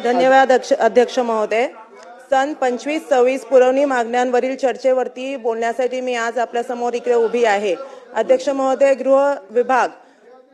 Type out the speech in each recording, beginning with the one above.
धन्यवाद अध्यक्ष महोदय। सन 25-26 पुरवणी मागण्यांवरील चर्चेवरती बोलण्यासाठी मी आज आपल्या समोर इकडे उभी आहे। अध्यक्ष महोदय, गृह विभाग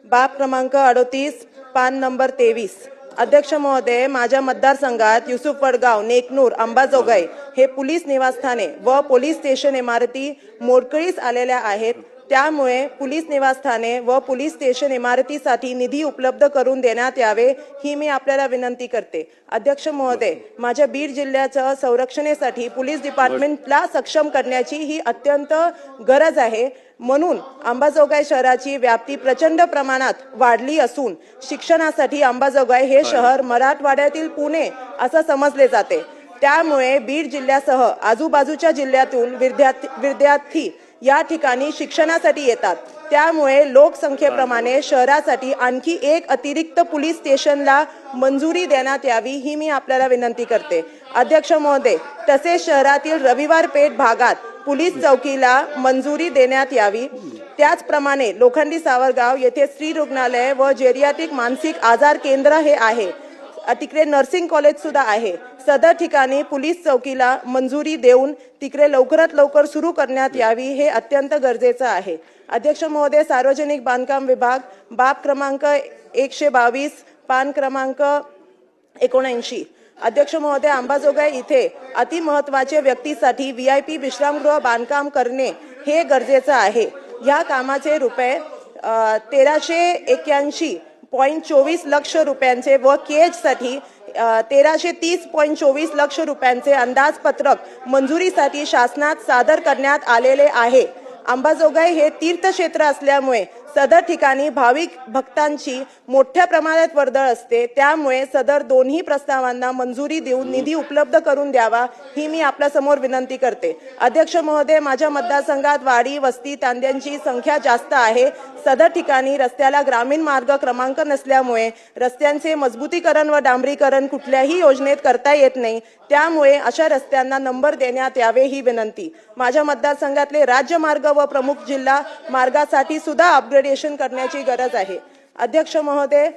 बाब क्रमांक 38 पान नंबर 23। अध्यक्ष महोदय, माझ्या मतदारसंघात युसुफ वडगाव, नेकनूर, अंबाजोगाई हे पोलीस निवासस्थाने व पोलीस स्टेशन इमारती मोडकळीस आलेल्या आहेत। त्यामुळे पोलीस निवासस्थाने व पोलीस स्टेशन इमारतीसाठी निधी उपलब्ध करून देण्यात यावे ही मी आपल्याला विनंती करते। अध्यक्ष महोदय, माझ्या बीड जिल्ह्याच्या संरक्षणासाठी पोलीस डिपार्टमेंटला सक्षम करण्याची ही अत्यंत गरज आहे। म्हणून अंबाजोगाई शहराची व्याप्ती प्रचंड प्रमाणात वाढली असून शिक्षणासाठी अंबाजोगाई हे शहर मराठवाड्यातील पुणे असं समजले जाते। त्यामुळे बीड जिल्ह्यासह आजूबाजूच्या जिल्ह्यातून विद्यार्थी या ठिकाणी शिक्षणासाठी येतात। त्यामुळे लोकसंख्येप्रमाणे शहरासाठी आणखी एक अतिरिक्त पोलीस स्टेशनला मंजुरी देण्यात यावी ही मी आपल्याला विनंती करते। अध्यक्ष महोदय, तसेच शहरातील रविवार पेठ भागात पोलीस चौकीला मंजुरी देण्यात यावी। त्याचप्रमाणे लोखंडी सावरगाव येथे स्त्री रुग्णालय व जेरियाट्रिक मानसिक आजार केंद्र हे आहे। तिकडे नर्सिंग कॉलेज सुद्धा आहे। सदर ठिकाणी पोलीस चौकीला मंजुरी देऊन तिकडे लवकरात लवकर सुरू करण्यात यावी हे अत्यंत गरजेचं आहे। अध्यक्ष महोदय, सार्वजनिक बांधकाम विभाग बाब क्रमांक 122 पान क्रमांक 79। अध्यक्ष महोदय, अंबाजोगाई इथे अतिमहत्वाचे व्यक्तीसाठी VIP विश्रामगृह बांधकाम करणे हे गरजेचं आहे। या कामाचे रुपये 1381.24 लाख रुपयांचे व केजसाठी 1330.24 लाख रुपयांचे अंदाजपत्रक मंजुरीसाठी शासनात सादर करण्यात आलेले आहे। अंबाजोगाई हे तीर्थक्षेत्र असल्यामुळे सदर ठिकाणी भाविक भक्तांची मोठ्या प्रमाणात वर्दळ असते। त्यामुळे सदर दोन्ही प्रस्तावांना मंजुरी देऊन निधी उपलब्ध करून द्यावा ही मी आपल्या समोर विनंती करते। अध्यक्ष महोदय, माझ्या मतदारसंघात वाडी वस्ती तांड्यांची संख्या जास्त आहे। सदर ठिकाणी रस्त्याला ग्रामीण मार्ग क्रमांक नसल्यामुळे रस्त्यांचे मजबूतीकरण व डांबरीकरण कुठल्याही योजनेत करता येत नाही। त्यामुळे अशा रस्त्यांना नंबर देण्यात यावे ही विनंती। माझ्या मतदारसंघातले राज्य मार्ग व प्रमुख जिल्हा मार्गासाठी सुद्धा अपग्रेडेशन करण्याची गरज आहे। अध्यक्ष महोदय,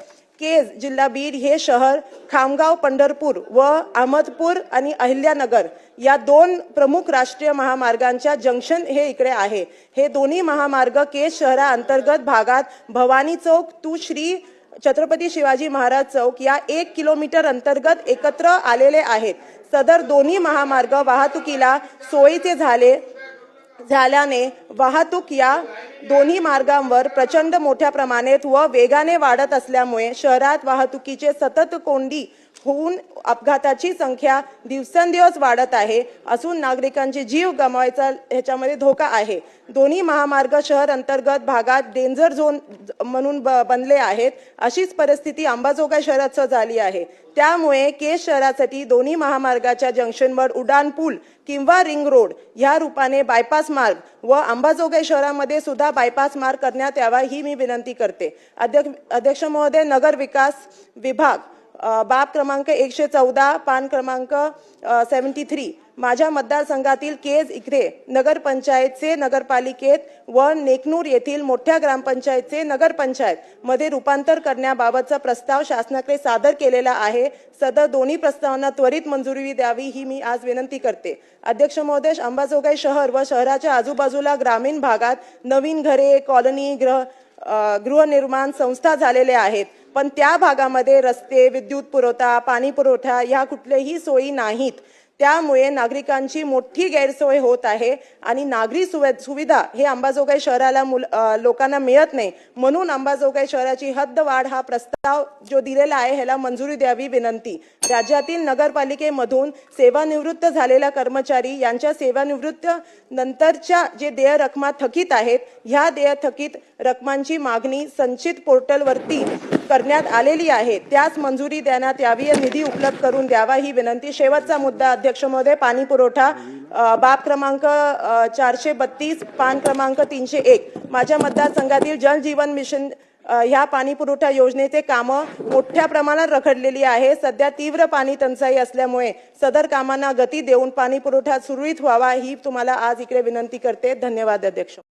केज जिल्हा बीड हे शहर खामगाव, पंढरपूर व अहमदपूर आणि अहिल्यानगर या दोन प्रमुख राष्ट्रीय महामार्गांच्या जंक्शन हे इकडे आहे। हे दोन्ही महामार्ग केज शहरा अंतर्गत भागात भवानी चौक टू श्री छत्रपती शिवाजी महाराज चौक या 1 किलोमीटर अंतर्गत एकत्र आलेले आहेत। सदर दोन्ही महामार्ग वाहतुकीला सोयीचे झाल्याने वाहतूक या दोन्ही मार्गांवर प्रचंड मोठ्या प्रमाणात व वेगाने वाढत असल्यामुळे शहरात वाहतुकीचे सतत कोंडी होऊन अपघाताची संख्या दिवसेंदिवस वाढत आहे। असून नागरिकांचे जीव गमवायचा ह्याच्यामध्ये धोका आहे। दोन्ही महामार्ग शहर अंतर्गत भागात डेंजर झोन म्हणून बनले आहेत। अशीच परिस्थिती अंबाजोगाई शहरात झाली आहे। त्यामुळे केज शहरासाठी दोन्ही महामार्गाच्या जंक्शनवर उड्डाण पूल किंवा रिंग रोड या रूपाने बायपास मार्ग व अंबाजोगाई शहरामध्ये सुद्धा बायपास मार्ग करण्यात यावा ही मी विनंती करते। अध्यक्ष महोदय, नगर विकास विभाग बाब क्रमांक 114 पान क्रमांक 73। माझ्या मतदारसंघातील केज इकडे नगरपंचायतचे नगरपालिकेत व नेकनूर येथील मोठ्या ग्रामपंचायतचे नगरपंचायत मध्ये रूपांतर करण्याबाबतचा प्रस्ताव शासनाकडे सादर केलेला आहे। सदर दोन्ही प्रस्तावांना त्वरित मंजुरी द्यावी ही मी आज विनंती करते। अध्यक्ष महोदय, अंबाजोगाई शहर व शहराच्या आजूबाजूला ग्रामीण भागात नवीन घरे, कॉलनी, गृहनिर्माण संस्था झालेल्या आहेत। पण त्या भागामध्ये रस्ते, विद्युत पुरवठा, पाणी पुरवठा या कुठल्याही सोयी नाहीत। त्यामुळे नागरिकांची मोठी गैरसोय होत आहे आणि नागरी सुविधा हे अंबाजोगाई शहराला लोकांना मिळत नाही। म्हणून अंबाजोगाई शहराची हद्दवाढ हा प्रस्ताव जो दिलेला आहे ह्याला मंजुरी द्यावी विनंती। राज्यातील नगरपालिकेमधून सेवानिवृत्त झालेल्या कर्मचारी यांच्या सेवानिवृत्त नंतरच्या जे देय रकमा थकीत आहेत ह्या देय थकीत रकमांची मागणी संचित पोर्टलवरती करण्यात आलेली आहे। त्यास मंजुरी देण्यात यावी, निधी उपलब्ध करून द्यावा ही विनंती। शेवटचा मुद्दा अध्यक्ष महोदय, पाणी पुरवठा बाब क्रमांक 432 पान क्रमांक 301। माझ्या मतदारसंघातील जल जीवन मिशन ह्या पाणी पुरवठा योजनेचे कामं मोठ्या प्रमाणात रखडलेली आहे। सध्या तीव्र पाणी टंचाई असल्यामुळे सदर कामांना गती देऊन पाणी पुरवठा सुरळीत व्हावा ही तुम्हाला आज इकडे विनंती करते। धन्यवाद अध्यक्ष।